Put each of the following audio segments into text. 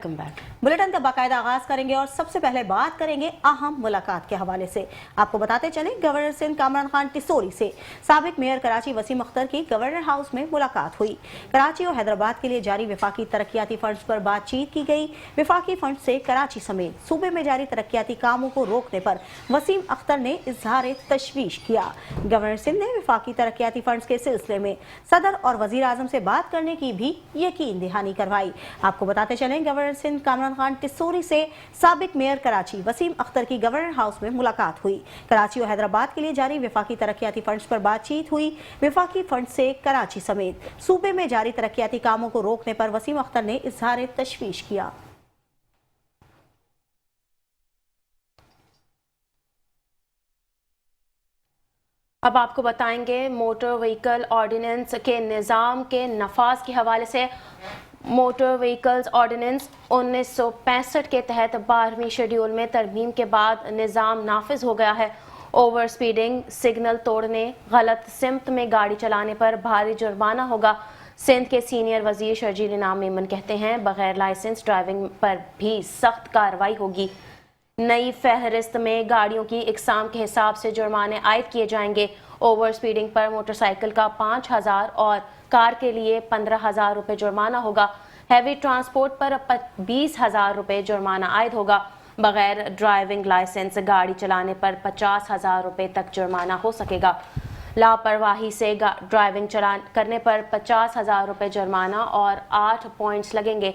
Bulletin का बाकायदा आगाज करेंगे और सबसे पहले बात करेंगे अहम मुलाकात के हवाले से। आपको बताते चलें, गवर्नर सिंध कामरान खान टिसोरी से साबिक मेयर कराची वसीम अख्तर की गवर्नर हाउस में मुलाकात हुई। कराची और हैदराबाद के लिए जारी विफाकी तरक्याती फंड्स पर बातचीत की गई। विफाकी फंड से कराची समेत सूबे में जारी तरक्याती कामों को रोकने पर वसीम अख्तर ने इजहार तशवीश किया। गवर्नर सिंध ने विफाकी तरक्याती फंड्स के सिलसिले में सदर और वजीर आजम से बात करने की भी यकीन दहानी करवाई। आपको बताते चलें, गवर्नर सिंध कामरान खान टिसोरी से साबिक मेयर कराची वसीम अख्तर की गवर्नर हाउस में मुलाकात हुई। कराची और हैदराबाद के लिए जारी विफाकी तरक्याती फंड्स पर बातचीत हुई। विफाकी फंड से कराची समेत सूबे में जारी तरक्याती कामों को रोकने पर वसीम अख्तर ने इजहार तशवीश किया। अब आपको बताएंगे मोटर व्हीकल ऑर्डिनेंस के निज़ाम के नफाज के हवाले से। मोटर व्हीकल्स ऑर्डिनेंस 1965 के तहत 12वीं शेड्यूल में तरमीम के बाद निज़ाम नाफिज हो गया है। ओवर स्पीडिंग, सिग्नल तोड़ने, गलत सिमत में गाड़ी चलाने पर भारी जुर्माना होगा। सिंध के सीनियर वजीर शर्जील इनाम मेमन कहते हैं, बगैर लाइसेंस ड्राइविंग पर भी सख्त कार्रवाई होगी। नई फहरिस्त में गाड़ियों की इकसाम के हिसाब से जुर्माने आयद किए जाएंगे। ओवर स्पीडिंग पर मोटरसाइकिल का 5,000 और कार के लिए 15,000 रुपये जुर्माना होगा। हैवी ट्रांसपोर्ट पर 20,000 रुपये जुर्माना आयद होगा। बगैर ड्राइविंग लाइसेंस गाड़ी चलाने पर 50,000 रुपये तक जुर्माना हो सकेगा। लापरवाही से ड्राइविंग करने पर 50,000 रुपये जुर्माना और 8 पॉइंट्स लगेंगे।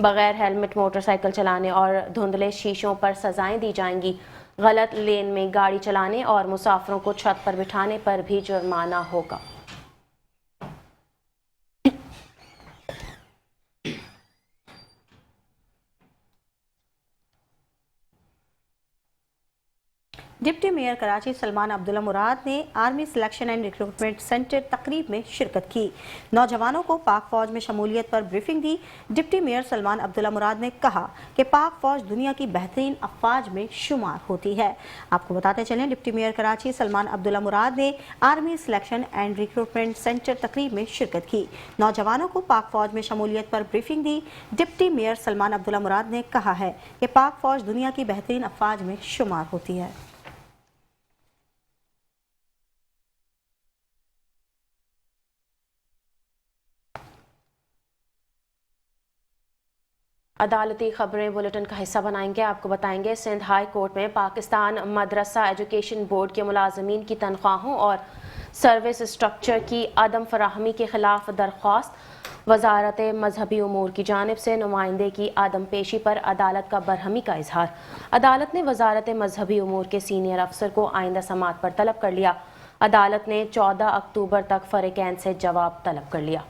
बगैर हेलमेट मोटरसाइकिल चलाने और धुंधले शीशों पर सजाएं दी जाएंगी। गलत लेन में गाड़ी चलाने और मुसाफिरों को छत पर बिठाने पर भी जुर्माना होगा। डिप्टी मेयर कराची सलमान अब्दुल्ला मुराद ने army selection and recruitment centre तकरीब में शिरकत की। नौजवानों को पाक फौज में शमूलियत पर ब्रीफिंग दी। डिप्टी मेयर सलमान अब्दुल्ला मुराद ने कहा कि पाक फौज दुनिया की बेहतरीन अफवाज में शुमार होती है। आपको बताते चलें, डिप्टी मेयर कराची सलमान अब्दुल्ला मुराद ने army selection and recruitment centre तकरीब में शिरकत की। नौजवानों को पाक फौज में शमूलियत पर ब्रीफिंग दी। डिप्टी मेयर सलमान अब्दुल्ला मुराद ने कहा है कि पाक फौज दुनिया की बेहतरीन अफवाज में शुमार होती है। अदालती खबरें बुलेटिन का हिस्सा बनाएंगे। आपको बताएंगे, सिंध हाई कोर्ट में पाकिस्तान मदरसा एजुकेशन बोर्ड के मुलाजमीन की तनख्वाहों और सर्विस स्ट्रक्चर की अदम फराहमी के खिलाफ दरख्वास्त। वजारत मजहबी उमूर की जानिब से नुमाइंदे की आदम पेशी पर अदालत का बरहमी का इजहार। अदालत ने वजारत मजहबी उमूर के सीनियर अफसर को आइंदा समात पर तलब कर लिया। अदालत ने 14 अक्टूबर तक फरीकैन से जवाब तलब कर लिया।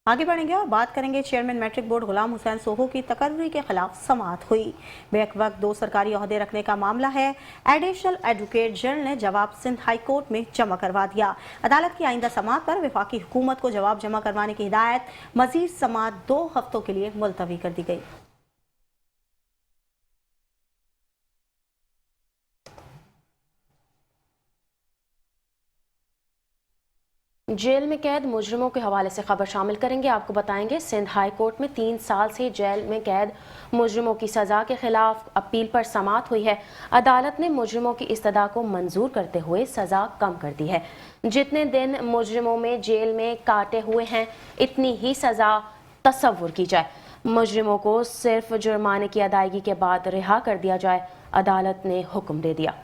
आगे बढ़ेंगे और बात करेंगे, chairman matric board Ghulam Hussain Soho की तकर्री के खिलाफ समाअत हुई। बेक वक्त 2 सरकारी ओहदे रखने का मामला है। एडिशनल एडवोकेट जनरल ने जवाब सिंध हाई कोर्ट में जमा करवा दिया। अदालत की आइंदा समाअत पर वफाकी हुकूमत को जवाब जमा करवाने की हिदायत। मजीद समाअत 2 हफ्तों के लिए मुलतवी कर दी गई। जेल में कैद मुजरिमों के हवाले से खबर शामिल करेंगे। आपको बताएंगे, सिंध हाई कोर्ट में 3 साल से जेल में कैद मुजरिमों की सज़ा के खिलाफ अपील पर समाअत हुई है। अदालत ने मुजरिमों की इस्तदा को मंजूर करते हुए सज़ा कम कर दी है। जितने दिन मुजरिमों में जेल में काटे हुए हैं, इतनी ही सज़ा तसव्वुर की जाए। मुजरिमों को सिर्फ जुर्माने की अदायगी के बाद रिहा कर दिया जाए, अदालत ने हुक्म दे दिया।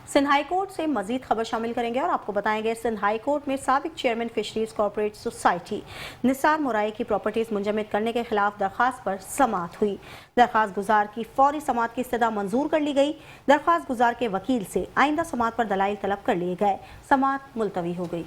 सिंध हाई कोर्ट से मजीद खबर शामिल करेंगे और आपको बताएंगे, सिंध हाई कोर्ट में साबिक chairman fisheries corporate society Nisar Murai की प्रॉपर्टीज मुंजमद करने के खिलाफ दरख्वास्त पर समाअत हुई। दरख्वास्त गुजार की फौरी समाअत की इस्तदा मंजूर कर ली गई। दरख्वास्त गुजार के वकील से आइंदा समाअत पर दलाइल तलब कर लिए गए। समाअत मुलतवी हो गई।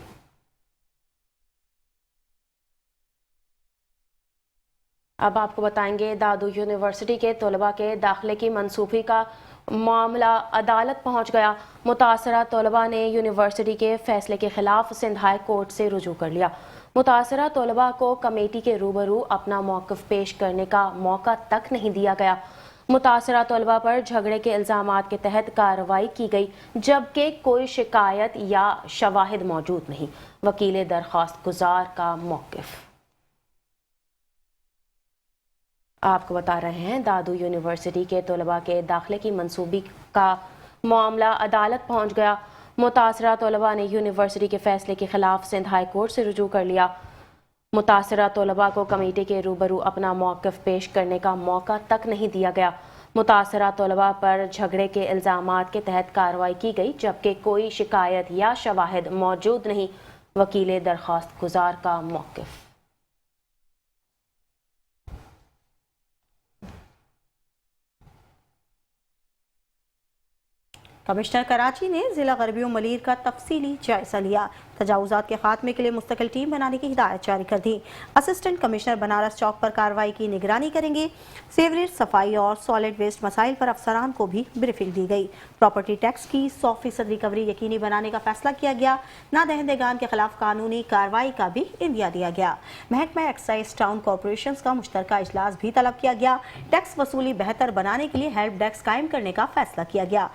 अब आपको बताएंगे, दादू यूनिवर्सिटी के तलबा के दाखिले की मनसूखी का मामला अदालत पहुंच गया। मुतासरा तलबा ने यूनिवर्सिटी के फैसले के खिलाफ सिंध हाई कोर्ट से रुजू कर लिया। मुतासरा तलबा को कमेटी के रूबरू अपना मौक़िफ़ पेश करने का मौका तक नहीं दिया गया। मुतासरा तलबा पर झगड़े के इल्ज़ामात के तहत कार्रवाई की गई, जबकि कोई शिकायत या शवाहिद मौजूद नहीं। वकील दरख्वास्त गुजार का मौक़िफ़। आपको बता रहे हैं, दादू यूनिवर्सिटी के तलबा के दाखिले की मंसूबी का मामला अदालत पहुंच गया। मुतासरा तलबा ने यूनिवर्सिटी के फैसले के खिलाफ सिंध हाई कोर्ट से रुजू कर लिया। मुतासरा तलबा को कमेटी के रूबरू अपना मौक़िफ़ पेश करने का मौका तक नहीं दिया गया। मुतासरा तलबा पर झगड़े के इल्ज़ामात के तहत कार्रवाई की गई, जबकि कोई शिकायत या शवाहिद मौजूद नहीं। वकील दरख्वास्त गुजार का मौक़िफ़। कमिश्नर कराची ने जिला गरबी मलीर का तफसीली जायजा लिया। तजावुजात के खात्मे के लिए मुस्तकिल टीम बनाने की हिदायत जारी कर दी। असिस्टेंट कमिश्नर बनारस चौक पर कार्रवाई की निगरानी करेंगे। सीवरेज, सफाई और सॉलिड वेस्ट मसाइल पर अफसरान को भी ब्रीफिंग दी गई। प्रॉपर्टी टैक्स की 100% रिकवरी यकीनी बनाने का फैसला किया गया। नादहिंदगान के खिलाफ कानूनी कार्रवाई का भी इंदिया दिया गया। महकमा एक्साइज टाउन कॉरपोरेशन का मुश्तरका इजलास भी तलब किया गया। टैक्स वसूली बेहतर बनाने के लिए हेल्प डेस्क कायम करने का फैसला किया गया।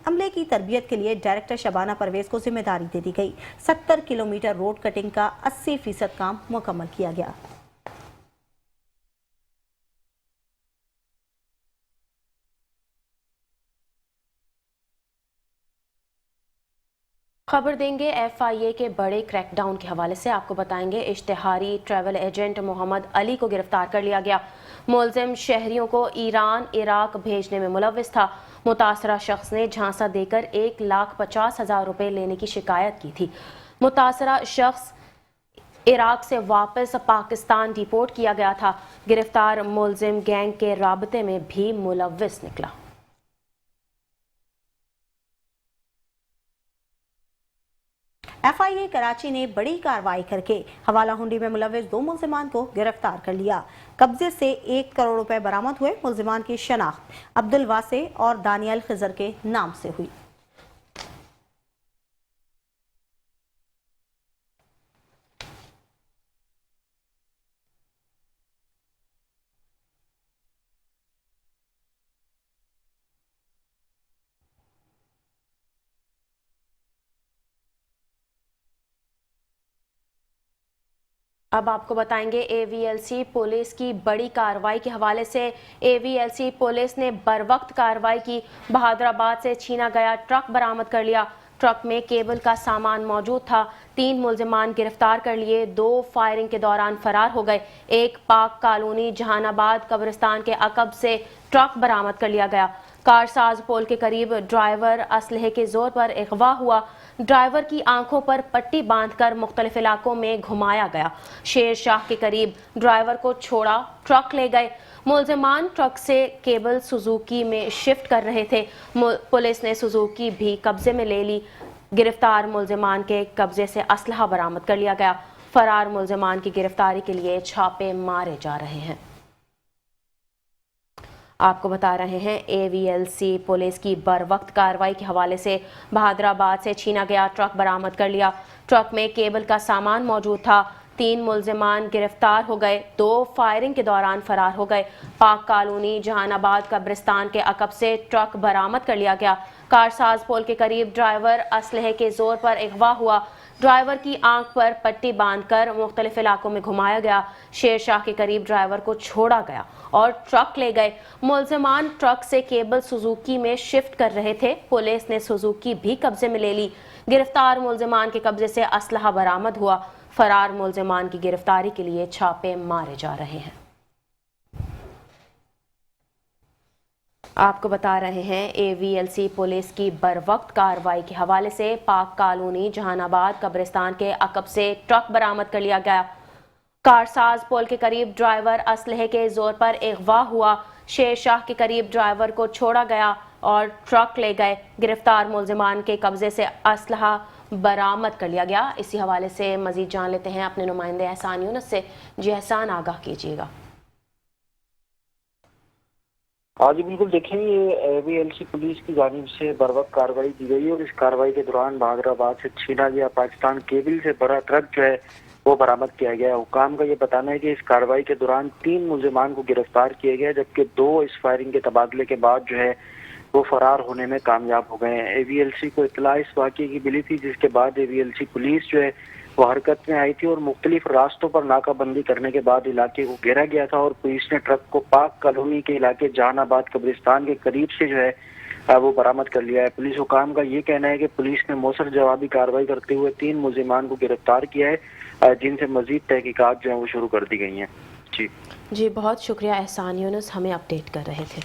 अमले की तरबियत के लिए डायरेक्टर शबाना परवेज को जिम्मेदारी दे दी गई। 70 किलोमीटर रोड कटिंग का 80% काम मुकम्मल किया गया। खबर देंगे FIA के बड़े क्रैकडाउन के हवाले से। आपको बताएंगे, इश्तिहारी ट्रैवल एजेंट मोहम्मद अली को गिरफ्तार कर लिया गया। मुलजिम शहरियों को ईरान, इराक भेजने में मुलव्विस था। मुतासरा शख्स ने झांसा देकर 1,50,000 रुपए लेने की शिकायत की थी। मुतासरा शख्स इराक से वापस पाकिस्तान डिपोर्ट किया गया था। गिरफ्तार मुलजिम गैंग के राबते में भी मुलव्विस निकला। FIA कराची ने बड़ी कार्रवाई करके हवाला हुंडी में मुलव्विस 2 मुलजिमान को गिरफ्तार कर लिया। कब्जे से 1 करोड़ रुपए बरामद हुए। मुलजिमान की शनाख्त अब्दुल वासे और दानियल खिजर के नाम से हुई। अब आपको बताएंगे, AVLC पुलिस की बड़ी कार्रवाई के हवाले से। AVLC पुलिस ने बरवक्त कार्रवाई की। बहादुराबाद से छीना गया ट्रक बरामद कर लिया। ट्रक में केबल का सामान मौजूद था। 3 मुलजिमान गिरफ्तार कर लिए। 2 फायरिंग के दौरान फरार हो गए। एक पाक कॉलोनी जहानाबाद कब्रिस्तान के अकब से ट्रक बरामद कर लिया गया। कारसाज पोल के करीब ड्राइवर असलहे के जोर पर अगवा हुआ। ड्राइवर की आंखों पर पट्टी बांधकर मुख्तलिफ इलाकों में घुमाया गया। शेर शाह के करीब ड्राइवर को छोड़ा, ट्रक ले गए। मुलजिमान ट्रक से केबल सुजुकी में शिफ्ट कर रहे थे। पुलिस ने सुजुकी भी कब्जे में ले ली। गिरफ्तार मुलजिमान के कब्जे से असलहा बरामद कर लिया गया। फरार मुलजिमान की गिरफ्तारी के लिए छापे मारे जा रहे हैं। आपको बता रहे हैं, AVLC पुलिस की बरवक्त कार्रवाई के हवाले से। बहादुराबाद से छीना गया ट्रक बरामद कर लिया। ट्रक में केबल का सामान मौजूद था। 3 मुलजिमान गिरफ्तार हो गए। 2 फायरिंग के दौरान फरार हो गए। पाक कॉलोनी जहानाबाद कब्रिस्तान के अकब से ट्रक बरामद कर लिया गया। कारसाज पोल के करीब ड्राइवर असलहे के जोर पर अगवा हुआ। ड्राइवर की आंख पर पट्टी बांधकर मुख्तलिफ इलाकों में घुमाया गया। शेर शाह के करीब ड्राइवर को छोड़ा गया और ट्रक ले गए। मुलजिमान ट्रक से केबल सुजुकी में शिफ्ट कर रहे थे। पुलिस ने सुजुकी भी कब्जे में ले ली। गिरफ्तार मुलजिमान के कब्जे से असलहा बरामद हुआ। फरार मुलजिमान की गिरफ्तारी के लिए छापे मारे जा रहे हैं। आपको बता रहे हैं, AVLC पुलिस की बरवक्त कार्रवाई के हवाले से। पाक कॉलोनी जहानाबाद कब्रिस्तान के अकब से ट्रक बरामद कर लिया गया। कारसाज पोल के करीब ड्राइवर असलहे के जोर पर अगवा हुआ। शेर शाह के करीब ड्राइवर को छोड़ा गया और ट्रक ले गए। गिरफ्तार मुलजिमान के कब्जे से असलहा बरामद कर लिया गया। इसी हवाले से मजीद जान लेते हैं अपने नुमाइंदे एहसान यूनुस से। जी एहसान, आगाह कीजिएगा। हाँ जी बिल्कुल, देखें, ये AVLC पुलिस की जानिब से बरवक्त कार्रवाई की गई और इस कार्रवाई के दौरान बहादुराबाद से छीना गया पाकिस्तान केबल से भरा ट्रक जो है وہ برآمد کیا گیا ہے۔ حکام کا یہ بتانا ہے کہ اس کارروائی کے دوران 3 ملزمان کو گرفتار کیا گیا، جبکہ 2 اس فائرنگ کے تبادلے کے بعد جو ہے وہ فرار ہونے میں کامیاب ہو گئے ہیں۔ AVLC کو اطلاع اس واقعے کی ملی تھی، جس کے بعد AVLC پولیس جو ہے وہ حرکت میں آئی تھی اور مختلف راستوں پر ناکہ بندی کرنے کے بعد علاقے کو گھیرا گیا تھا، اور پولیس نے ٹرک کو پاک کالونی کے علاقے جہان آباد قبرستان کے قریب سے جو ہے وہ برآمد کر لیا ہے۔ پولیس حکام کا یہ کہنا ہے کہ پولیس نے موثر جوابی کارروائی کرتے ہوئے 3 ملزمان کو گرفتار کیا ہے، جن سے مزید تحقیقات جو ہیں وہ شروع کر دی گئی ہیں۔ جی بہت شکریہ احسان یونس، ہمیں اپڈیٹ کر رہے تھے۔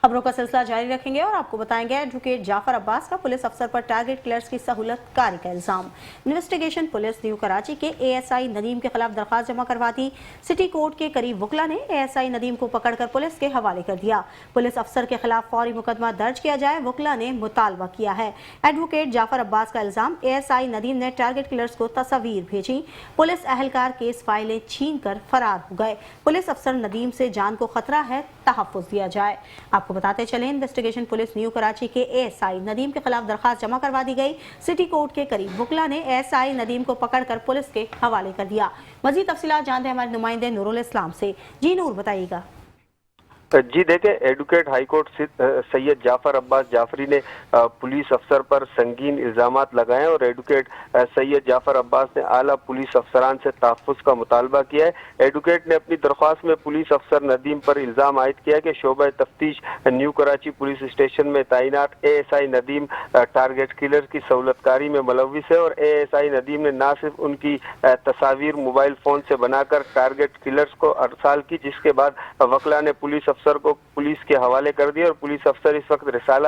خبروں کا سلسلہ جاری رکھیں گے اور آپ کو بتائیں گے ایڈوکیٹ جعفر عباس کا پولیس افسر پر ٹارگٹ کلرز کی سہولت کاری کا الزام۔ انویسٹیگیشن پولیس نیو کراچی کے ASI ندیم کے خلاف درخواست جمع کروا دی۔ سٹی کورٹ کے قریب وکلا نے ASI ندیم کو پکڑ کر پولیس کے حوالے کر دیا۔ پولیس افسر کے خلاف فوری مقدمہ درج کیا جائے، وکلا نے مطالبہ کیا ہے۔ ایڈوکیٹ جعفر عباس کا الزام، ASI ندیم نے ٹارگٹ کلرز کو تصاویر بھیجی، پولیس اہلکار کیس فائلیں چھین کر فرار ہو گئے۔ پولیس افسر ندیم سے جان کو خطرہ ہے، تحفظ دیا جائے۔ آپ کو بتاتے چلیں انویسٹیگیشن پولیس نیو کراچی کے ASI ندیم کے خلاف درخواست جمع کروا دی گئی۔ سٹی کورٹ کے قریب وکلا نے ASI ندیم کو پکڑ کر پولیس کے حوالے کر دیا۔ مزید تفصیلات جانتے ہیں ہمارے نمائندے نور الاسلام سے۔ جی نور، بتائیے گا۔ جی دیکھیں، ایڈوکیٹ ہائی کورٹ سید جعفر عباس جعفری نے پولیس افسر پر سنگین الزامات لگائے ہیں اور ایڈوکیٹ سید جعفر عباس نے اعلیٰ پولیس افسران سے تحفظ کا مطالبہ کیا ہے۔ ایڈوکیٹ نے اپنی درخواست میں پولیس افسر ندیم پر الزام عائد کیا کہ شعبہ تفتیش نیو کراچی پولیس اسٹیشن میں تعینات ASI ندیم ٹارگٹ کلر کی سہولت کاری میں ملوث ہے، اور ASI ندیم نے نہ صرف ان کی تصاویر موبائل فون سے بنا کر ٹارگٹ کلرز کو ارسال کی، جس کے بعد وکلا نے پولیس افسر کو پولیس کے حوالے کر دیا، اور پولیس افسر اس وقت رسالہ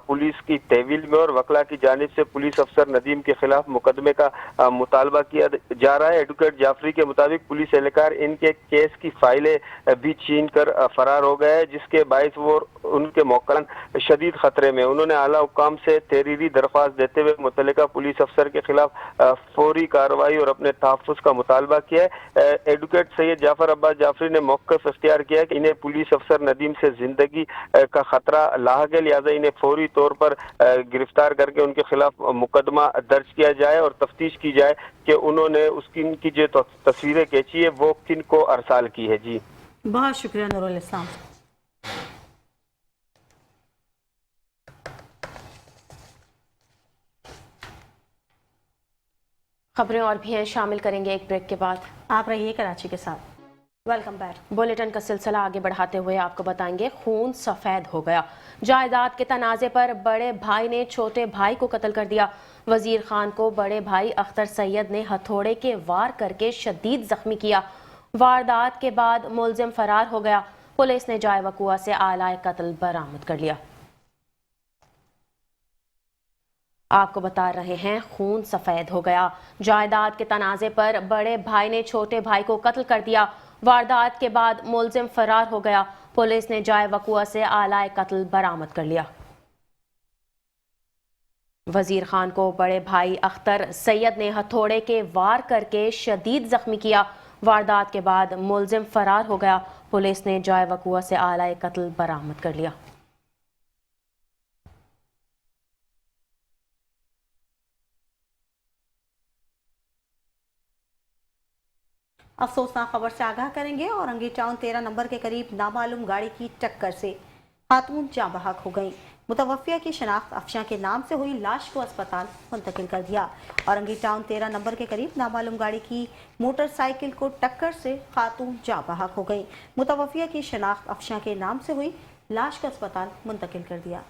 پولیس کی تحویل میں، اور وکلا کی جانب سے پولیس افسر ندیم کے خلاف مقدمے کا مطالبہ کیا جا رہا ہے۔ ایڈوکیٹ جعفری کے مطابق پولیس اہلکار ان کے کیس کی فائلیں بھی چھین کر فرار ہو گئے، جس کے باعث وہ ان کے موکلان شدید خطرے میں۔ انہوں نے اعلیٰ حکام سے تحریری درخواست دیتے ہوئے متعلقہ پولیس افسر کے خلاف فوری کارروائی اور اپنے تحفظ کا مطالبہ کیا ہے۔ ایڈوکیٹ سید جعفر عباس جعفری نے موقف اختیار کیا کہ انہیں پولیس افسر ندیم سے زندگی کا خطرہ لاحق ہے، لہٰذا انہیں فوری طور پر گرفتار کر کے ان کے خلاف مقدمہ درج کیا جائے اور تفتیش کی جائے کہ انہوں نے ان کی جو تصویریں کھینچی ہے وہ کن کو ارسال کی ہے۔ جی بہت شکریہ نور الاسلام۔ خبریں اور بھی ہیں، شامل کریں گے ایک بریک کے بعد۔ آپ رہیے کراچی کے ساتھ۔ Welcome back. بلیٹن کا سلسلہ آگے بڑھاتے ہوئے آپ کو بتائیں گے خون سفید ہو گیا، جائیداد کے تنازع پر بڑے بھائی نے چھوٹے بھائی کو قتل کر دیا۔ وزیر خان کو بڑے بھائی اختر سید نے ہتھوڑے کے وار کر کے شدید زخمی کیا۔ واردات کے بعد ملزم فرار ہو گیا، پولیس نے جائے وقوع سے آلائے قتل برآمد کر لیا۔ آپ کو بتا رہے ہیں خون سفید ہو گیا، جائیداد کے تنازع پر بڑے بھائی نے چھوٹے بھائی کو قتل کر دیا۔ واردات کے بعد ملزم فرار ہو گیا، پولیس نے جائے وقوع سے آلائے قتل برآمد کر لیا۔ وزیر خان کو بڑے بھائی اختر سید نے ہتھوڑے کے وار کر کے شدید زخمی کیا۔ واردات کے بعد ملزم فرار ہو گیا، پولیس نے جائے وقوع سے آلائے قتل برآمد کر لیا۔ افسوسناک خبر سے آگاہ کریں گے۔ اورنگی ٹاؤن 13 نمبر کے قریب نامعلوم گاڑی کی ٹکر سے خاتون جاں بحق ہو گئیں۔ متوفیہ کی شناخت افشاں کے نام سے ہوئی، لاش کو اسپتال منتقل کر دیا۔ اورنگی ٹاؤن 13 نمبر کے قریب نامعلوم گاڑی کی موٹر سائیکل کو ٹکر سے خاتون جاں بحق ہو گئیں۔ متوفیہ کی شناخت افشاں کے نام سے ہوئی، لاش کو اسپتال منتقل کر دیا۔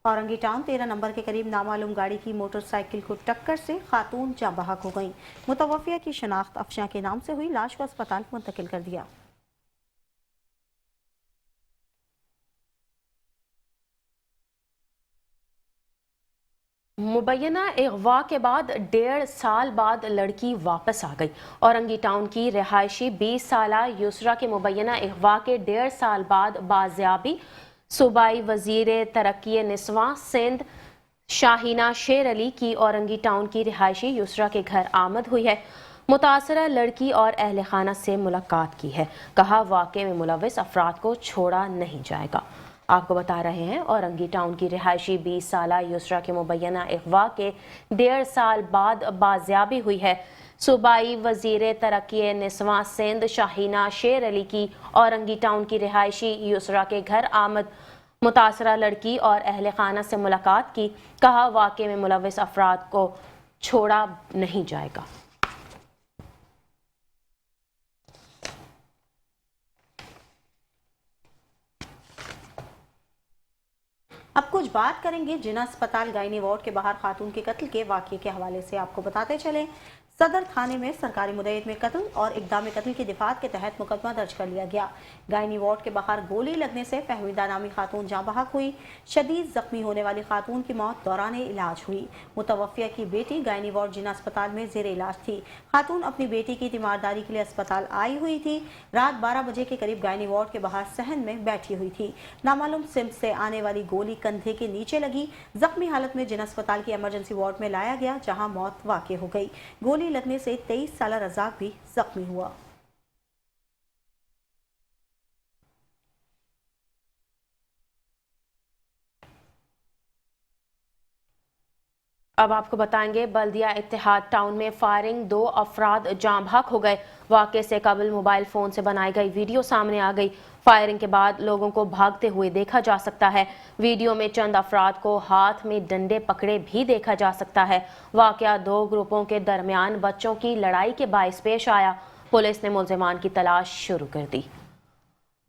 اورنگی ٹاؤن 13 نمبر کے قریب نامعلوم گاڑی کی موٹر سائیکل کو ٹکر سے خاتون جاں بحق ہو گئیں۔ متوفیہ کی شناخت افشاں کے نام سے ہوئی، لاش کو اسپتال منتقل کر دیا۔ مبینہ اغوا کے بعد 1.5 سال بعد لڑکی واپس آ گئی۔ اورنگی ٹاؤن کی رہائشی 20 سالہ یسرا کے مبینہ اغوا کے 1.5 سال بعد بازیابی صوبائی وزیر ترقی نسواں سندھ شاہینہ شیر علی کی اورنگی ٹاؤن کی رہائشی یسرا کے گھر آمد ہوئی ہے۔ मुतासरा लड़की और अहल खाना से मुलाकात की है। कहा वाक़े में मुलव्विस अफराद को छोड़ा नहीं जाएगा। आपको बता रहे हैं औरंगी टाउन की रिहायशी 20 साला युसरा के मुबैना अगवा के 1.5 साल बाद बाजियाबी हुई है। सूबाई वजीर तरक्की निस्वां सिंध शाहीना शेर अली की औरंगी टाउन की रिहायशी युसरा के घर आमद मुतासरा लड़की और अहल खाना से मुलाकात की। कहा वाक़े में मुलव्विस अफराद को छोड़ा नहीं जाएगा। अब कुछ बात करेंगे जिना अस्पताल गायनी वार्ड के बाहर खातून के कत्ल के वाक़ये के हवाले से। आपको बताते चलें सदर थाने में सरकारी मुद्दत में कत्ल और इक़दाम कत्ल की दिफात के तहत मुकदमा दर्ज कर लिया गया। गायनी वार्ड के बाहर गोली लगने से फहमीदा नामी खातून जाँ बहक हुई। शदीद जख्मी होने वाली खातून की मौत दौरान इलाज हुई। मुतवफ़िया की बेटी गायनी वार्ड जिना अस्पताल में ज़ेर इलाज थी। खातून अपनी बेटी की तीमारदारी के लिए अस्पताल आई हुई थी। रात 12 बजे के करीब गायनी वार्ड के बाहर सहन में बैठी हुई थी। नामालूम सिमत से आने वाली गोली कंधे के नीचे लगी। जख्मी हालत में जिना अस्पताल की इमरजेंसी वार्ड में लाया गया, जहाँ मौत वाक़ हो गई। गोली लगने से 23 साला रज़ाक भी जख्मी हुआ। अब आपको बताएंगे बल्दिया इत्तेहाद टाउन में फायरिंग, 2 अफराद जाँ बहक हो गए। वाक़े से कबल मोबाइल फ़ोन से बनाई गई वीडियो सामने आ गई। फायरिंग के बाद लोगों को भागते हुए देखा जा सकता है। वीडियो में चंद अफराद को हाथ में डंडे पकड़े भी देखा जा सकता है। वाक़या 2 ग्रुपों के दरमियान बच्चों की लड़ाई के बाइस पेश आया। पुलिस ने मुल्ज़िमान की तलाश शुरू कर दी।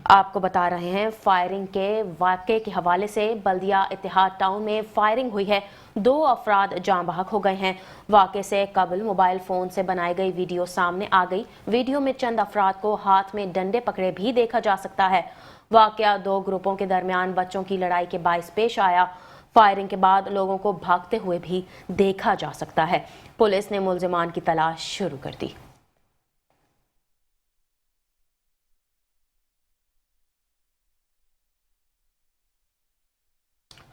आपको बता रहे हैं फायरिंग के वाक़े के हवाले से बल्दिया इत्तेहाद टाउन में फायरिंग हुई है। 2 अफराद जाँ बहक हो गए हैं। वाक़े से कबल मोबाइल फ़ोन से बनाई गई वीडियो सामने आ गई। वीडियो में चंद अफराद को हाथ में डंडे पकड़े भी देखा जा सकता है। वाक़या 2 ग्रुपों के दरमियान बच्चों की लड़ाई के बाइस पेश आया। फायरिंग के बाद लोगों को भागते हुए भी देखा जा सकता है। पुलिस ने मुल्ज़िमान की तलाश शुरू कर दी।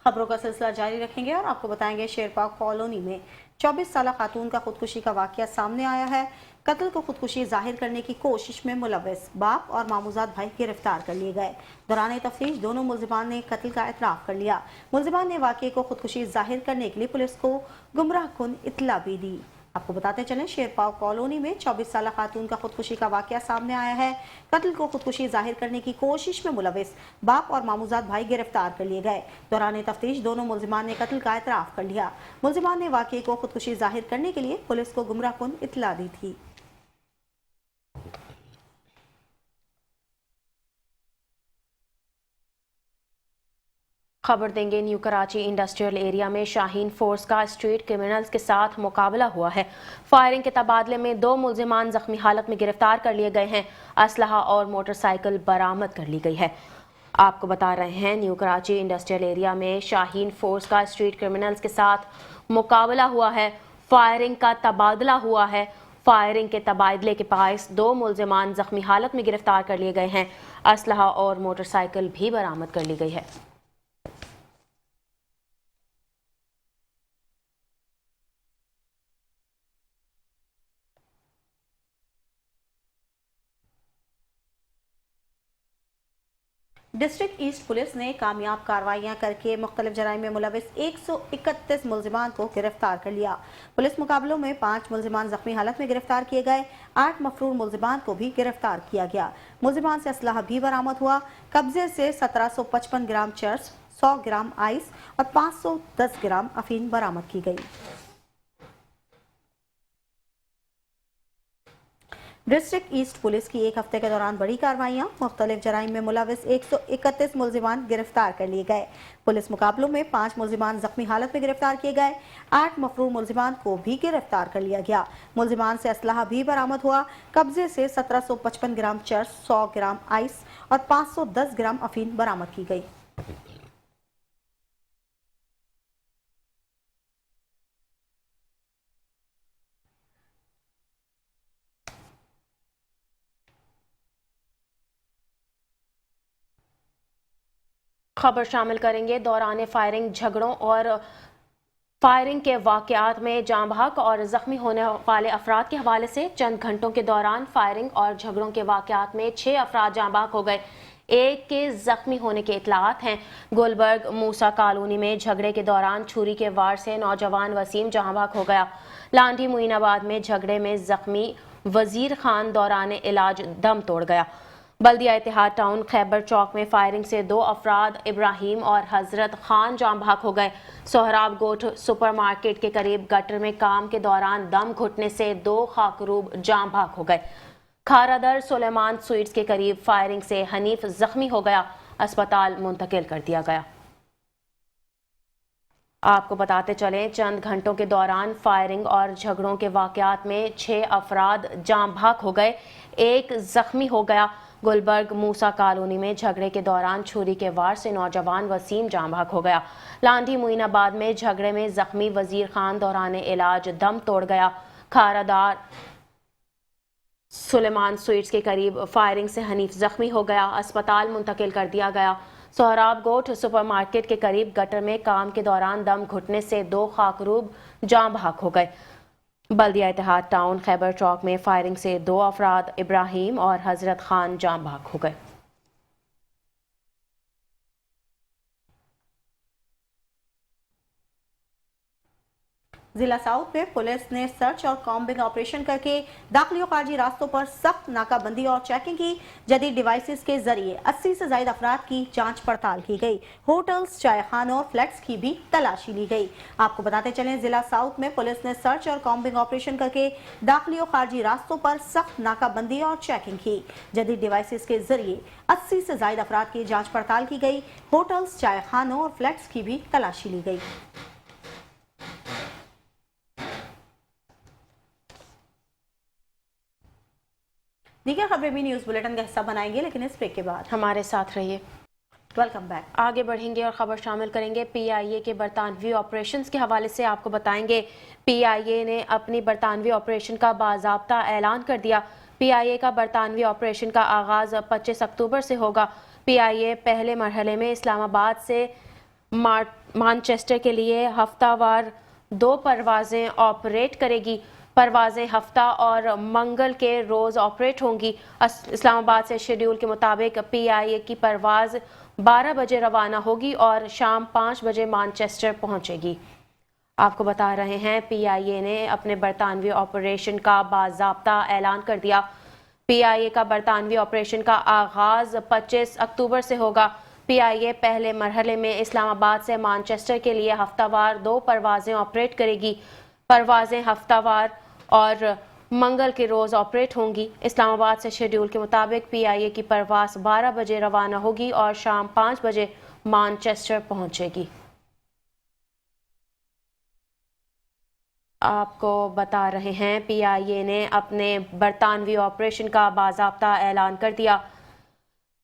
खबरों का सिलसिला जारी रखेंगे और आपको बताएंगे शेरपाग कॉलोनी में 24 साला खातून का खुदकुशी का वाकया सामने आया है। कत्ल को खुदकुशी जाहिर करने की कोशिश में मुलव्विस बाप और मामूजाद भाई गिरफ्तार कर लिए गए। दौरान तफ्तीश दोनों मुल्जिमान ने कत्ल का एतराफ़ कर लिया। मुल्जिमान ने वाकये को खुदकुशी जाहिर करने के लिए पुलिस को गुमराह कुन इत्तला भी दी। आपको बताते चलें शेरपाव कॉलोनी में 24 साला खातून का खुदकुशी का वाकया सामने आया है। कत्ल को खुदकुशी जाहिर करने की कोशिश में मुलव्विस बाप और मामूजाद भाई गिरफ्तार कर लिए गए। दौरान तफ्तीश दोनों मुल्जिमान ने कत्ल का एतराफ़ कर लिया। मुल्जिमान ने वाकये को खुदकुशी जाहिर करने के लिए पुलिस को गुमराह कुन इत्तला दी थी। खबर देंगे न्यू कराची इंडस्ट्रियल एरिया में शाहीन फोर्स का स्ट्रीट क्रिमिनल्स के साथ मुकाबला हुआ है। फायरिंग के तबादले में 2 मुल्जिमान जख्मी हालत में गिरफ्तार कर लिए गए हैं। असलहा और मोटरसाइकिल बरामद कर ली गई है। आपको बता रहे हैं न्यू कराची इंडस्ट्रियल एरिया में शाहीन फोर्स का स्ट्रीट क्रिमिनल्स के साथ मुकाबला हुआ है। फायरिंग का तबादला हुआ है। फायरिंग के तबादले के पास 2 मुल्जिमान जख्मी हालत में गिरफ्तार कर लिए गए हैं। असलहा और मोटरसाइकिल भी बरामद कर ली गई है। डिस्ट्रिक्ट ईस्ट पुलिस ने कामयाब कार्रवाइयां करके मुख्तलिफ जराइम में मुलविस 131 मुल्जिमान को गिरफ्तार कर लिया। पुलिस मुकाबलों में 5 मुल्जिमान जख्मी हालत में गिरफ्तार किए गए। 8 मफरूर मुल्जिमान को भी गिरफ्तार किया गया। मुल्जिमान से असलाह भी बरामद हुआ। कब्जे से 1755 ग्राम चर्स, 100 ग्राम आइस और 510 ग्राम अफीम बरामद की गई। डिस्ट्रिक्ट ईस्ट पुलिस की एक हफ्ते के दौरान बड़ी कार्रवाइयां, मुख्तलिफ जराइम में मुलविस 131 मुल्जिमान गिरफ्तार कर लिए गए। पुलिस मुकाबलों में 5 मुल्जिमान जख्मी हालत में गिरफ्तार किए गए। 8 मफरूर मुल्जिमान को भी गिरफ्तार कर लिया गया। मुल्जिमान से असलाह भी बरामद हुआ। कब्जे से 1755 ग्राम चर्स, 100 ग्राम आइस और 510 ग्राम अफीम बरामद की गई। खबर शामिल करेंगे दौरान फायरिंग झगड़ों और फायरिंग के वाकयात में जाँ बहक और ज़ख्मी होने वाले अफराद के हवाले से चंद घंटों के दौरान फायरिंग और झगड़ों के वाकयात में 6 अफराद जाँ बहक हो गए, एक के जख्मी होने के इतलात हैं। गुलबर्ग मूसा कॉलोनी में झगड़े के दौरान छुरी के वार से नौजवान वसीम जाँ बहक हो गया। लांडी मुइनाबाद में झगड़े में जख्मी वजीर खान दौरान इलाज दम तोड़ गया। बल्दिया इतिहाद टाउन खैबर चौक में फायरिंग से 2 अफराद इब्राहिम और हजरत खान जाँ बहक हो गए। सोहराब गोट सुपरमार्केट के करीब गटर में काम के दौरान दम घुटने से 2 खाकरूब जाँ बहक हो गए। खारादर सुलेमान स्वीट्स के करीब फायरिंग से हनीफ जख्मी हो गया, अस्पताल मुंतकिल कर दिया गया। आपको बताते चलें, चंद घंटों के दौरान फायरिंग और झगड़ों के वाकयात में 6 अफराद जाँ बहक हो गए, एक जख्मी हो गया। गुलबर्ग मूसा कॉलोनी में झगड़े के दौरान छुरी के वार से नौजवान वसीम जाँ बहक हो गया। लांडी मुइनाबाद में झगड़े में जख्मी वजीर खान दौरान इलाज दम तोड़ गया। खारादार सुलेमान स्वीट्स के करीब फायरिंग से हनीफ जख्मी हो गया, अस्पताल मुंतकिल कर दिया गया। सोहराब गोट सुपरमार्केट के करीब गटर में काम के दौरान दम घुटने से 2 खाकरूब जाँ बहक हो गए। बल्दिया इतिहाद टाउन खैबर चौक में फायरिंग से 2 अफराद इब्राहिम और हजरत खान जाँ बहक हो गए। जिला साउथ में पुलिस ने सर्च और कॉम्बिंग ऑपरेशन करके दाखिली और खारजी रास्तों पर सख्त नाकाबंदी और चेकिंग की। जदीद डिवाइसेस के जरिए 80 से ज्यादा अफराद की जांच पड़ताल की गई। होटल्स, चाय खानों और फ्लैट्स की भी तलाशी ली गई। आपको बताते चलें, जिला साउथ में पुलिस ने सर्च और कॉम्बिंग ऑपरेशन करके दाखिली और खारजी रास्तों पर सख्त नाकाबंदी और चेकिंग की। जदीद डिवाइसेस के जरिए 80 से ज्यादा अफराद की जाँच पड़ताल की गई। होटल्स, चाय खानों और फ्लैट्स की भी तलाशी ली गई। दीगर खबरें भी न्यूज बुलेटिन का हिस्सा बनाएंगे, लेकिन इस ब्रेक के बाद हमारे साथ रहिए। Welcome back. आगे बढ़ेंगे और खबर शामिल करेंगे PIA के बरतानवी ऑपरेशंस के हवाले से। आपको बताएंगे, PIA ने अपनी बरतानवी ऑपरेशन का बाज़ाब्ता ऐलान कर दिया। PIA का बरतानवी ऑपरेशन का आगाज़ 25 अक्टूबर से होगा। PIA पहले मरहले में इस्लामाबाद से मानचेस्टर के लिए हफ्तावार 2 परवाजें ऑपरेट करेगी। परवाजें हफ्ता और मंगल के रोज़ ऑपरेट होंगी। इस्लामाबाद से शेड्यूल के मुताबिक PIA की परवाज़ 12 बजे रवाना होगी और शाम 5 बजे मानचेस्टर पहुंचेगी। आपको बता रहे हैं, PIA ने अपने बरतानवी ऑपरेशन का बाज़ाब्ता ऐलान कर दिया। PIA का बरतानवी ऑपरेशन का आगाज़ 25 अक्टूबर से होगा। PIA पहले मरहले में इस्लामाबाद से मानचेस्टर के लिए हफ्तावार 2 परवाजें ऑपरेट करेगी। परवाजें हफ्तावार और मंगल के रोज़ ऑपरेट होंगी। इस्लामाबाद से शेड्यूल के मुताबिक PIA की परवाज़ 12 बजे रवाना होगी और शाम 5 बजे मानचेस्टर पहुंचेगी। आपको बता रहे हैं, PIA ने अपने बरतानवी ऑपरेशन का बाज़ाब्ता ऐलान कर दिया।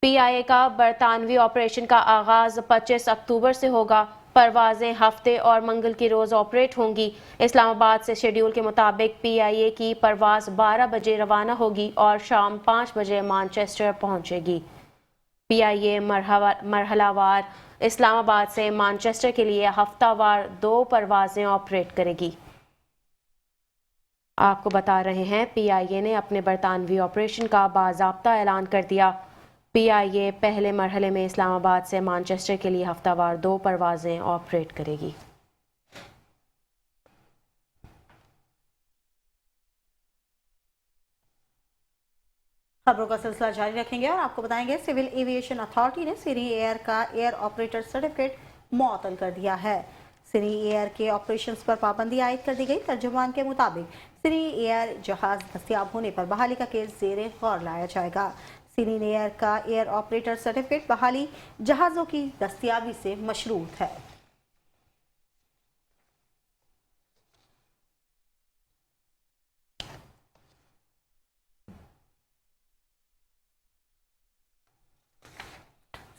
PIA का बरतानवी ऑपरेशन का आगाज़ 25 अक्टूबर से होगा। परवाजें हफ्ते और मंगल की रोज़ ऑपरेट होंगी। इस्लामाबाद से शेड्यूल के मुताबिक PIA की परवाज़ 12 बजे रवाना होगी और शाम 5 बजे मानचेस्टर पहुंचेगी। PIA मरहलावार इस्लामाबाद से मानचेस्टर के लिए हफ्तावार 2 परवाजें ऑपरेट करेगी। आपको बता रहे हैं, PIA ने अपने बरतानवी ऑपरेशन का बाज़ाब्ता ऐलान कर दिया। PIA पहले मरहले में इस्लामाबाद से मानचेस्टर के लिए हफ्तावार 2 परवाजें ऑपरेट करेगी। खबरों का सिलसिला जारी रखेंगे और आपको बताएंगे, सिविल एविएशन अथॉरिटी ने सीरी एयर का एयर ऑपरेटर सर्टिफिकेट मुअत्तल कर दिया है। सीरी एयर के ऑपरेशंस पर पाबंदी आयद कर दी गई। तर्जुमान के मुताबिक सीरी एयर जहाज दस्तियाब होने पर बहाली का केस ज़ेरे गौर लाया जाएगा। सीरी एयर का एयर ऑपरेटर सर्टिफिकेट बहाली जहाज़ों की दस्तियाबी से मशरूत है।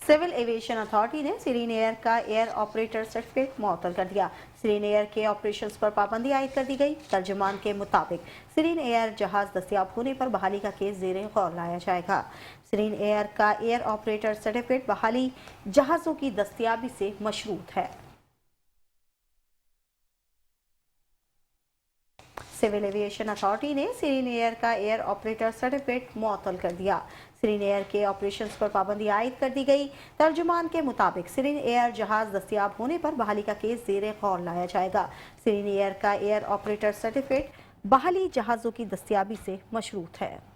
सिविल एविएशन अथॉरिटी ने सीरीन एयर का एयर ऑपरेटर सर्टिफिकेट मुअत्तल कर दिया। सीरीन एयर के ऑपरेशंस पर पाबंदी आयद कर दी गई। तर्जुमान के मुताबिक सीरीन एयर जहाज दस्तियाब होने पर बहाली का केस ज़ेरे गौर लाया जाएगा। सीरीन एयर का एयर ऑपरेटर सर्टिफिकेट बहाली जहाज़ों की दस्तियाबी से मशरूत है। सिविल एविएशन अथॉरिटी ने सिरीन एयर का एयर ऑपरेटर सर्टिफिकेट मुअत्तल कर दिया। सिरीन एयर के ऑपरेशंस पर पाबंदी आयद कर दी गई। तर्जुमान के मुताबिक सिरीन एयर जहाज दस्तियाब होने पर बहाली का केस ज़ेरे गौर लाया जाएगा। सिरीन एयर का एयर ऑपरेटर सर्टिफिकेट बहाली जहाज़ों की दस्तियाबी से मशरूत है।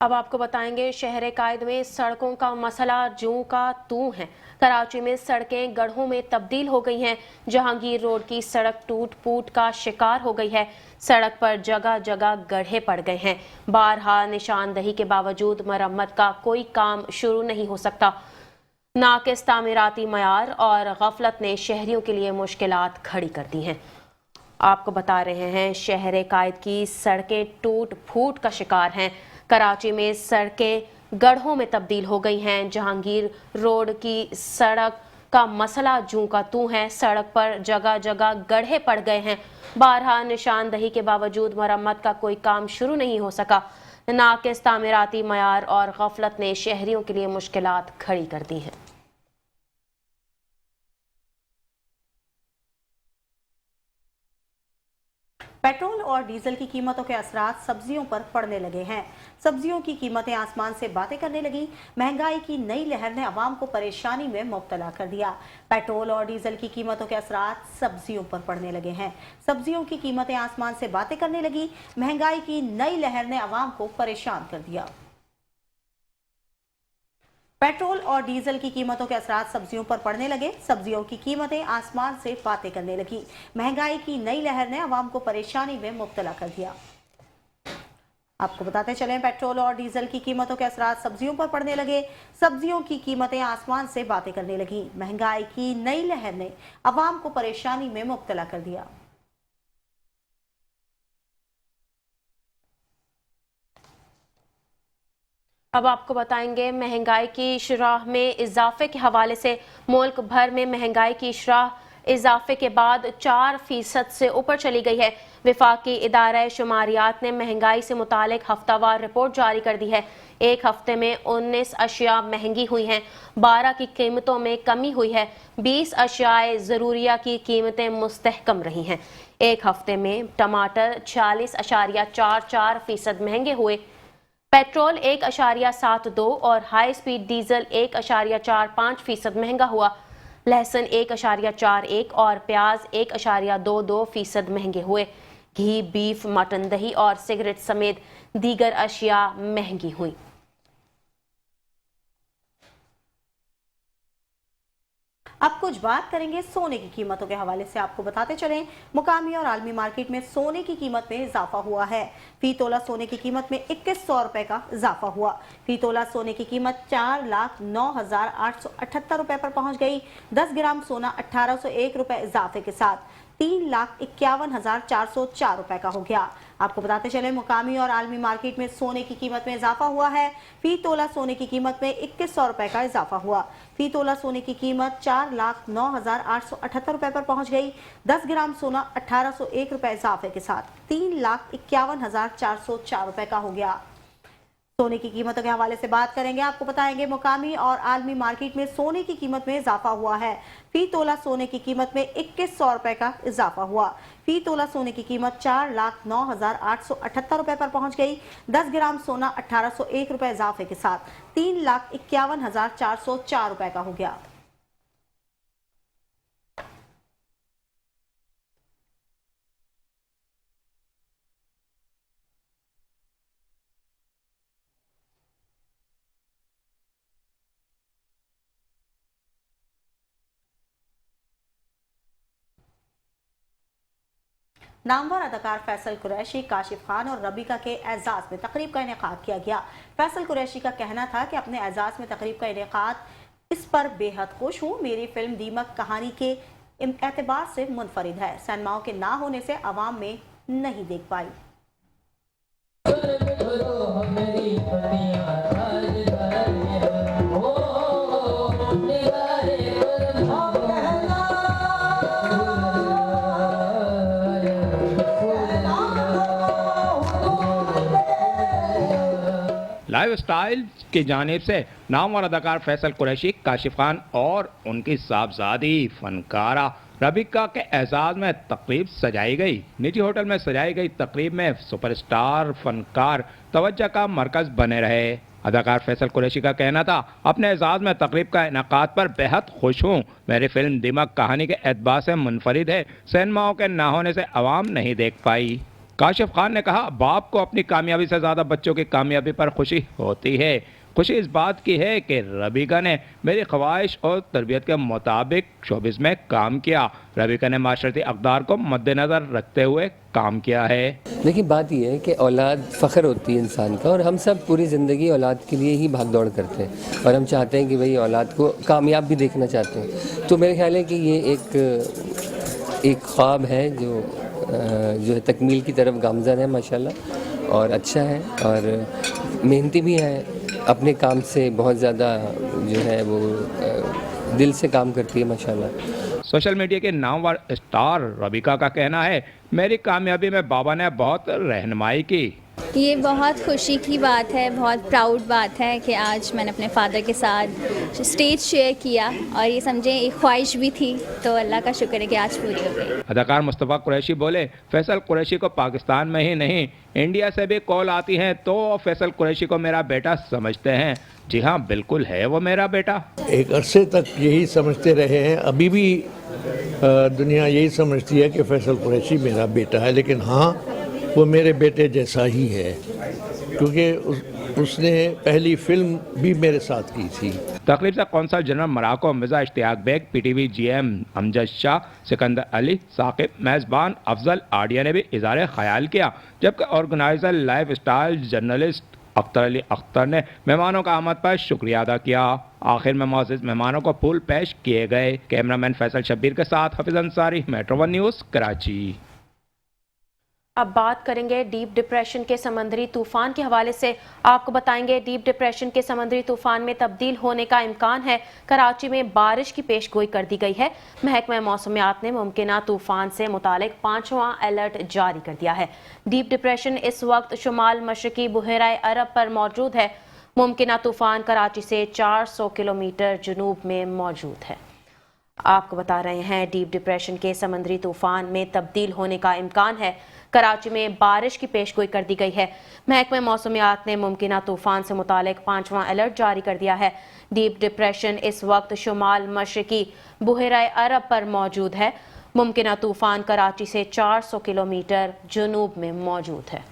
अब आपको बताएंगे शहर कायद में सड़कों का मसला जूं का तू है। कराची में सड़कें गड्ढों में तब्दील हो गई हैं। जहांगीर रोड की सड़क टूट फूट का शिकार हो गई है। सड़क पर जगह जगह गड्ढे पड़ गए हैं। बारहा निशानदही के बावजूद मरम्मत का कोई काम शुरू नहीं हो सकता। नाकिस तामीराती मयार और गफलत ने शहरियों के लिए मुश्किलात खड़ी कर दी हैं। आपको बता रहे हैं शहर कायद की सड़कें टूट फूट का शिकार हैं। कराची में सड़कें गड्ढों में तब्दील हो गई हैं। जहांगीर रोड की सड़क का मसला जूं का तू है। सड़क पर जगह जगह गड्ढे पड़ गए हैं। बारहा निशानदही के बावजूद मरम्मत का कोई काम शुरू नहीं हो सका। नाकिस तामीराती मयार और गफलत ने शहरियों के लिए मुश्किलात खड़ी कर दी हैं। पेट्रोल और डीजल की कीमतों के असरात सब्जियों पर पड़ने लगे हैं। सब्जियों की कीमतें आसमान से बातें करने लगी। महंगाई की नई लहर ने आवाम को परेशानी में मुब्तला कर दिया। पेट्रोल और डीजल की कीमतों के असरात सब्जियों पर पड़ने लगे हैं। सब्जियों की कीमतें आसमान से बातें करने लगी। महंगाई की नई लहर ने आवाम को परेशान कर दिया। पेट्रोल और डीजल की कीमतों के असरात सब्जियों पर पड़ने लगे। सब्जियों की कीमतें आसमान से बातें करने लगी। महंगाई की नई लहर ने आवाम को परेशानी में मुब्तला कर दिया। आपको बताते चलें पेट्रोल और डीजल की कीमतों के असरात सब्जियों पर पड़ने लगे। सब्जियों की कीमतें आसमान से बातें करने लगी। महंगाई की नई लहर ने आवाम को परेशानी में मुब्तला कर दिया। अब आपको बताएंगे महंगाई की शरह में इजाफे के हवाले से मुल्क भर में महंगाई की शरह इजाफे के बाद 4% से ऊपर चली गई है। विफाकी इदारा शुमारियात ने महंगाई से मुतालिक हफ्तावार रिपोर्ट जारी कर दी है। एक हफ्ते में 19 अशिया महंगी हुई हैं। 12 की कीमतों में कमी हुई है। 20 अशियाए ज़रूरिया की कीमतें मुस्तहकम रही हैं। एक हफ्ते में टमाटर 46.44% महंगे हुए। पेट्रोल 1.72 और हाई स्पीड डीजल 1.45% महंगा हुआ। लहसुन 1.41 और प्याज 1.22% महंगे हुए। घी, बीफ, मटन, दही और सिगरेट समेत दीगर अशिया महंगी हुई। अब कुछ बात करेंगे सोने की कीमतों के हवाले से। आपको बताते चलें मुकामी और आलमी मार्केट में सोने की कीमत में इजाफा हुआ है। फी तोला सोने की कीमत में 2100 रुपए का इजाफा हुआ। फी तोला सोने की कीमत 4,09,878 रुपए पर पहुंच गई। 10 ग्राम सोना 1801 रुपए इजाफे के साथ 3,51,404 रुपए का हो गया। आपको बताते चले मुकामी और आलमी मार्केट में सोने की कीमत में इजाफा हुआ है। फी तोला सोने की कीमत में 2100 रुपए का इजाफा हुआ। फी तोला सोने की कीमत 4,09,878 रुपए पर पहुंच गई। 10 ग्राम सोना 1801 रुपए इजाफे के साथ 3,51,404 रुपए का हो गया। सोने की कीमतों के हवाले से बात करेंगे। आपको बताएंगे मुकामी और आलमी मार्केट में सोने की कीमत में इजाफा हुआ है। फी तोला सोने की कीमत में 2100 रुपए का इजाफा हुआ। फी तोला सोने की कीमत 4,09,878 रुपए पर पहुंच गई। 10 ग्राम सोना 1801 रुपए इजाफे के साथ 3,51,404 रुपए का हो गया। नामवर अदाकार फैसल कुरैशी, काशिफ खान और रबीका के एजाज में तकरीब का इनेकाद किया गया। फैसल कुरैशी का कहना था कि अपने एजाज में तकरीब का इनेकाद इस पर बेहद खुश हूँ। मेरी फिल्म दीमक कहानी के एतबार से मुनफरिद है। सिनेमाओं के ना होने से आवाम में नहीं देख पाई। लाइफ स्टाइल की जानिब से नामवर अदाकार फैसल कुरैशी, काशिफ खान और उनकी साहबजादी फनकारा रबीका के एजाज में तकरीब सजाई गई। निजी होटल में सजाई गई तकरीब में सुपरस्टार फनकार तवज्जो का मरकज बने रहे। अदाकार फैसल कुरैशी का कहना था, अपने एजाज में तकरीब का इनेकाद पर बेहद खुश हूँ। मेरी फिल्म दिमाग कहानी के एतबार से मुनफरिद है, सिनेमाओं के ना होने से आवाम नहीं देख पाई। काशिफ खान ने कहा, बाप को अपनी कामयाबी से ज़्यादा बच्चों की कामयाबी पर खुशी होती है। खुशी इस बात की है कि रबीका ने मेरी ख्वाहिश और तरबियत के मुताबिक शोबिस में काम किया। रबीका ने माशरती अक़दार को मद्देनज़र रखते हुए काम किया है। देखिए, बात यह है कि औलाद फ़ख्र होती है इंसान का, और हम सब पूरी ज़िंदगी औलाद के लिए ही भाग दौड़ करते हैं और हम चाहते हैं कि भाई औलाद को कामयाब भी देखना चाहते हैं। तो मेरे ख्याल है कि ये एक ख्वाब है जो है तकमील की तरफ गामज़न है माशाल्लाह, और अच्छा है और मेहनती भी है, अपने काम से बहुत ज़्यादा जो है वो दिल से काम करती है माशाल्लाह। सोशल मीडिया के नामवर स्टार रबीका का कहना है, मेरी कामयाबी में बाबा ने बहुत रहनुमाई की। ये बहुत खुशी की बात है, बहुत प्राउड बात है कि आज मैंने अपने फादर के साथ स्टेज शेयर किया, और ये समझें एक ख्वाहिश भी थी, तो अल्लाह का शुक्र है कि आज पूरी हो गई। अदाकार मुस्तफ़ा कुरैशी बोले, फैसल कुरैशी को पाकिस्तान में ही नहीं इंडिया से भी कॉल आती हैं तो फैसल कुरैशी को मेरा बेटा समझते हैं। जी हाँ, बिल्कुल है वो मेरा बेटा। एक अरसे तक यही समझते रहे हैं, अभी भी दुनिया यही समझती है कि फैसल कुरैशी मेरा बेटा है, लेकिन हाँ, वो मेरे बेटे जैसा ही है, क्योंकि उसने पहली फिल्म भी मेरे साथ की थी। तकरीब से consul general Morocco Mirza Ishtiaq Baig, PTV GM Amjad Shah, Sikandar Ali, Saqib, मेज़बान अफजल आडिया ने भी इज़हार ख्याल किया, जबकि organiser lifestyle journalist Akhtar Ali Akhtar ने मेहमानों का आमद पर शुक्रिया अदा किया। आखिर में मौजूद मेहमानों को फूल पेश किए गए। कैमरामैन फैसल शब्बीर के साथ हफीज अंसारी, मेट्रो 1 न्यूज़, कराची। अब बात करेंगे डीप डिप्रेशन के समंदरी तूफान के हवाले से। आपको बताएंगे, डीप डिप्रेशन के समंदरी तूफान में तब्दील होने का इम्कान है। कराची में बारिश की पेशगोई कर दी गई है। महकमा मौसमियात ने मुमकिना तूफान से मुतालिक 5वां अलर्ट जारी कर दिया है। डीप डिप्रेशन इस वक्त शुमाल मशरकी बुहराए अरब पर मौजूद है। मुमकिना तूफान कराची से 400 किलोमीटर जनूब में मौजूद है। आपको बता रहे हैं, डीप डिप्रेशन के समंदरी तूफान में तब्दील होने का इम्कान है। कराची में बारिश की पेशगोई कर दी गई है। महकमा मौसमियात ने मुमकिना तूफान से मुतालिक 5वां अलर्ट जारी कर दिया है। डीप डिप्रेशन इस वक्त शुमाल मशरकी बुहराए अरब पर मौजूद है। मुमकिना तूफान कराची से 400 किलोमीटर जनूब में मौजूद है।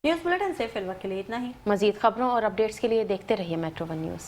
न्यूज़ बुलेटिन से फिलहाल के लिए इतना ही। मजीद खबरों और अपडेट्स के लिए देखते रहिए मेट्रो 1 न्यूज़।